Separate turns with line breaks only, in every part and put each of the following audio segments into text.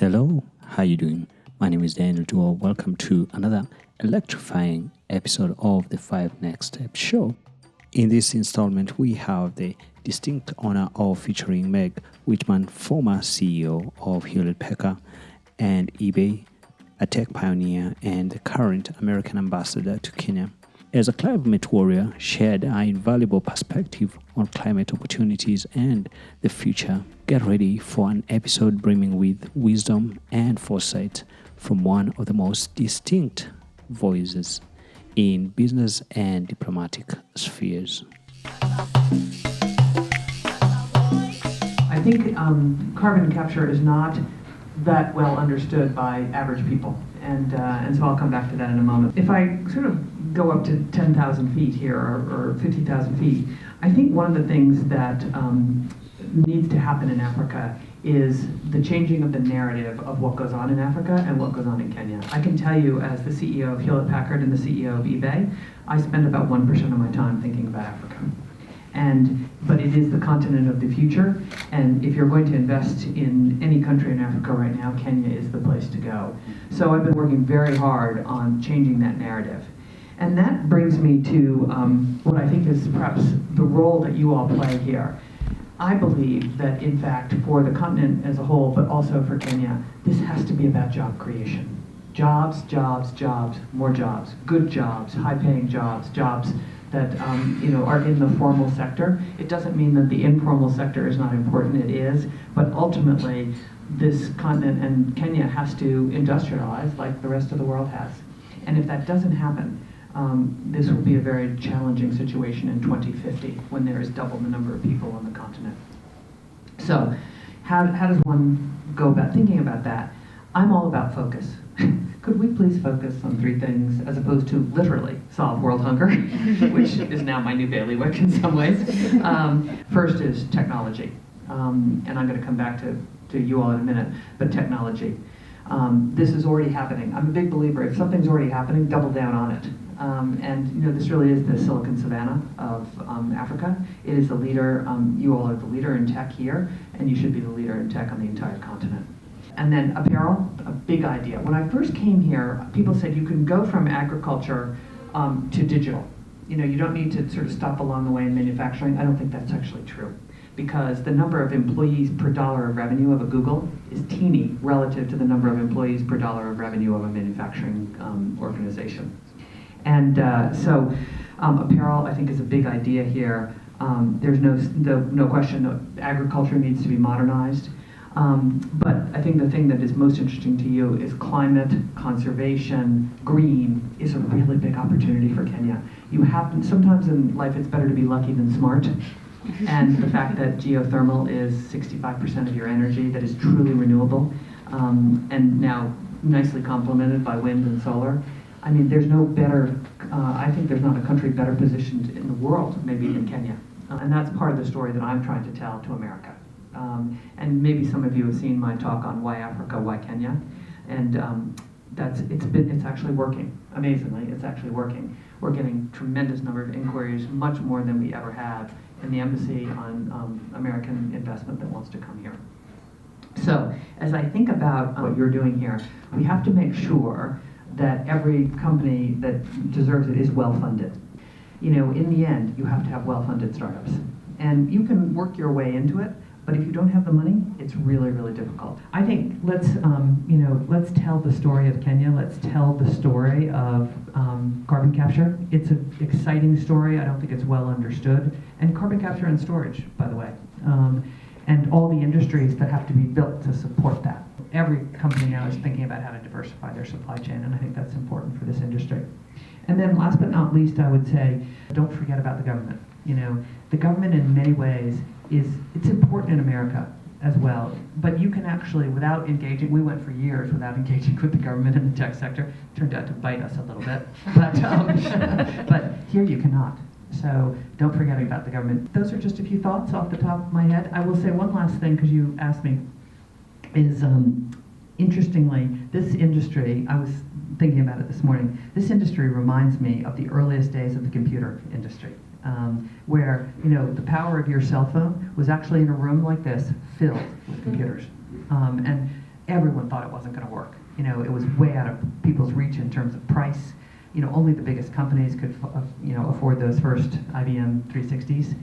Hello, how you doing? My name is Daniel Duwa. Welcome to another electrifying episode of the 5 Next Steps show. In this installment, we have the distinct honor of featuring Meg Whitman, former CEO of Hewlett-Packard and eBay, a tech pioneer and the current American ambassador to Kenya. As a climate warrior, shared an invaluable perspective on climate opportunities and the future. Get ready for an episode brimming with wisdom and foresight from one of the most distinct voices in business and diplomatic spheres.
I think carbon capture is not that well understood by average people, and so I'll come back to that in a moment. If I sort of go up to 10,000 feet here or 50,000 feet, I think one of the things that needs to happen in Africa is the changing of the narrative of what goes on in Africa and what goes on in Kenya. I can tell you, as the CEO of Hewlett-Packard and the CEO of eBay, I spend about 1% of my time thinking about Africa. But it is the continent of the future, and if you're going to invest in any country in Africa right now, Kenya is the place to go. So I've been working very hard on changing that narrative. And that brings me to what I think is perhaps the role that you all play here. I believe that, in fact, for the continent as a whole, but also for Kenya, this has to be about job creation. Jobs, jobs, jobs, more jobs, good jobs, high-paying jobs, jobs that are in the formal sector. It doesn't mean that the informal sector is not important, it is, but ultimately this continent and Kenya has to industrialize like the rest of the world has. And if that doesn't happen, this will be a very challenging situation in 2050 when there is double the number of people on the continent. So how does one go about thinking about that? I'm all about focus. Could we please focus on 3 things as opposed to literally solve world hunger, which is now my new bailiwick in some ways. First is technology, and I'm going to come back to you all in a minute, but technology. This is already happening. I'm a big believer, if something's already happening, double down on it. This really is the Silicon Savannah of Africa. It is the leader, you all are the leader in tech here, and you should be the leader in tech on the entire continent. And then apparel, a big idea. When I first came here, people said you can go from agriculture to digital. You don't need to sort of stop along the way in manufacturing. I don't think that's actually true, because the number of employees per dollar of revenue of a Google is teeny relative to the number of employees per dollar of revenue of a manufacturing organization. And so apparel, I think, is a big idea here. There's no question that agriculture needs to be modernized. But I think the thing that is most interesting to you is climate, conservation, green is a really big opportunity for Kenya. Sometimes in life it's better to be lucky than smart. And the fact that geothermal is 65% of your energy that is truly renewable, and now nicely complemented by wind and solar. I mean, there's no better, I think there's not a country better positioned in the world maybe than Kenya. And that's part of the story that I'm trying to tell to America. And maybe some of you have seen my talk on why Africa, why Kenya, and it's actually working. Amazingly, it's actually working. We're getting tremendous number of inquiries, much more than we ever have in the embassy on American investment that wants to come here. So, as I think about what you're doing here, we have to make sure that every company that deserves it is well funded. In the end, you have to have well-funded startups, and you can work your way into it. But if you don't have the money, it's really, really difficult. I think let's tell the story of Kenya. Let's tell the story of carbon capture. It's an exciting story. I don't think it's well understood. And carbon capture and storage, by the way, and all the industries that have to be built to support that. Every company now is thinking about how to diversify their supply chain, and I think that's important for this industry. And then last but not least, I would say, don't forget about the government. The government in many ways it's important in America as well, but you can actually, without engaging, we went for years without engaging with the government in the tech sector, turned out to bite us a little bit, but here you cannot. So don't forget about the government. Those are just a few thoughts off the top of my head. I will say one last thing, because you asked me, is interestingly, this industry, I was thinking about it this morning, this industry reminds me of the earliest days of the computer industry. Where the power of your cell phone was actually in a room like this, filled with computers. And everyone thought it wasn't going to work. You know, it was way out of people's reach in terms of price. You know, only the biggest companies could, afford those first IBM 360s.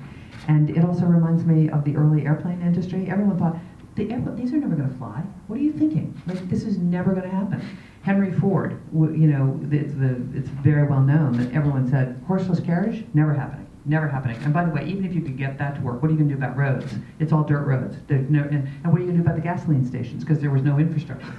And it also reminds me of the early airplane industry. Everyone thought, these are never going to fly. What are you thinking? Like, this is never going to happen. Henry Ford, it's very well known that everyone said, horseless carriage, never happening, never happening. And by the way, even if you could get that to work, what are you going to do about roads? It's all dirt roads. And what are you going to do about the gasoline stations? Because there was no infrastructure.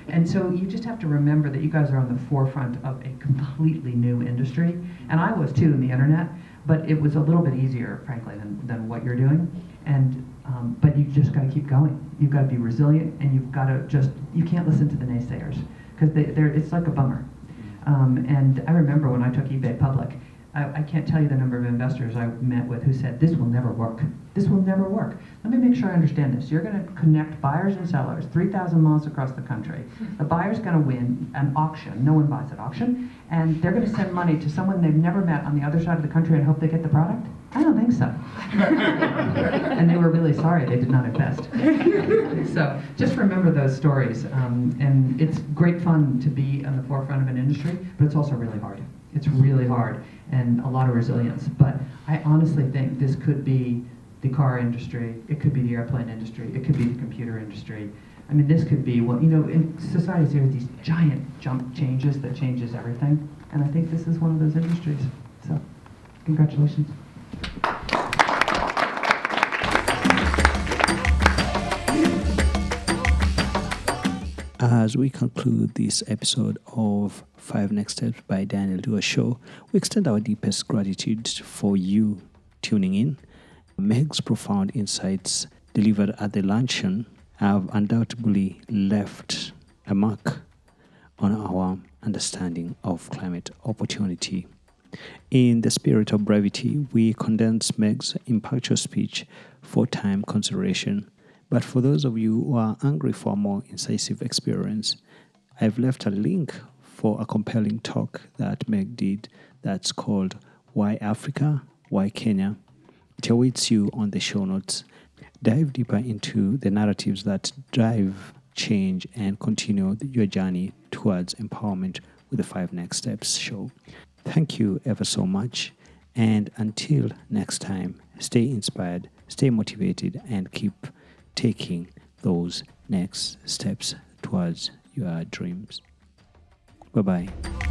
And so you just have to remember that you guys are on the forefront of a completely new industry. And I was too in the internet, but it was a little bit easier, frankly, than what you're doing. And but you just got to keep going. You've got to be resilient, and you've got to you can't listen to the naysayers, because it's like a bummer. And I remember when I took eBay public, I can't tell you the number of investors I met with who said, this will never work. This will never work. Let me make sure I understand this. You're going to connect buyers and sellers 3,000 miles across the country. The buyer's going to win an auction. No one buys at auction. And they're going to send money to someone they've never met on the other side of the country and hope they get the product? I don't think so. And they were really sorry they did not invest. So just remember those stories. And it's great fun to be on the forefront of an industry, but it's also really hard. It's really hard, and a lot of resilience. But I honestly think this could be the car industry, it could be the airplane industry, it could be the computer industry. I mean, this could be in society there's these giant jump changes that changes everything, and I think this is one of those industries. So, congratulations.
As we conclude this episode of 5 Next Steps by Daniel Duwa Show, we extend our deepest gratitude for you tuning in. Meg's profound insights delivered at the luncheon have undoubtedly left a mark on our understanding of climate opportunity. In the spirit of brevity, we condense Meg's impactful speech for time consideration. But for those of you who are hungry for a more incisive experience, I've left a link for a compelling talk that Meg did that's called Why Africa? Why Kenya? It awaits you on the show notes. Dive deeper into the narratives that drive change and continue your journey towards empowerment with the 5 Next Steps show. Thank you ever so much. And until next time, stay inspired, stay motivated, and keep taking those next steps towards your dreams. Bye-bye.